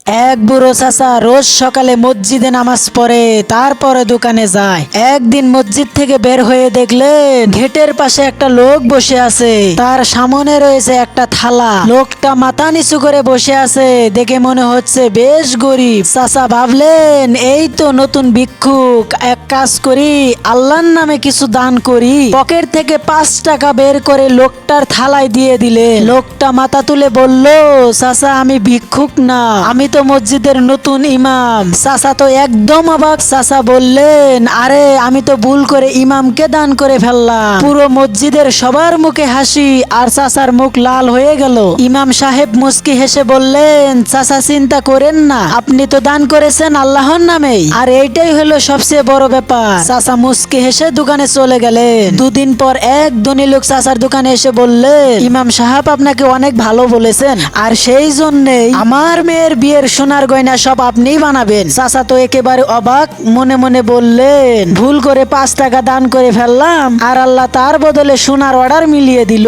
এক বুড়ো চাচা রোজ সকালে মসজিদে নামাজ পড়ে, তারপরে দোকানে যায়। একদিন মসজিদ থেকে বের হয়ে দেখলেন গেটের পাশে একটা লোক বসে আছে, তার সামনে রয়েছে একটা থালা। লোকটা মাথা নিচু করে বসে আছে, দেখে মনে হচ্ছে বেশ গরিব। চাচা ভাবলেন এই তো নতুন ভিক্ষুক, এক কাজ করি আল্লাহর নামে কিছু দান করি। পকেট থেকে 5 টাকা বের করে লোকটার থালায় দিয়ে দিলে। লোকটা মাথা তুলে বলল, চাচা আমি ভিক্ষুক না, আমি তো মসজিদের নতুন ইমাম। চাচা তো একদম অবাক। চাচা বললেন, আরে আমি তো ভুল করে ইমামকে দান করে ফেললাম। পুরো মসজিদের সবার মুখে হাসি, আর চাচার মুখ লাল হয়ে গেল। ইমাম সাহেব মুস্কি হেসে বললেন, চাচা চিন্তা করেন না, আপনি তো দান করেছেন আল্লাহর নামেই, আর এইটাই হলো সবচেয়ে বড় ব্যাপার। চাচা মুস্কি হেসে দোকানে চলে গেলেন। দুদিন পর এক ধনী লোক চাচার দোকানে এসে বললেন, ইমাম সাহেব আপনাকে অনেক ভালো বলেছেন, আর সেই জন্যই আমার মেয়ের বিয়ের সোনার গয়না সব আপনিই বানাবেন। চাচা তো একেবারে অবাক, মনে মনে বললেন, ভুল করে 5 টাকা দান করে ফেললাম, আর আল্লাহ তার বদলে সোনার অর্ডার মিলিয়ে দিল।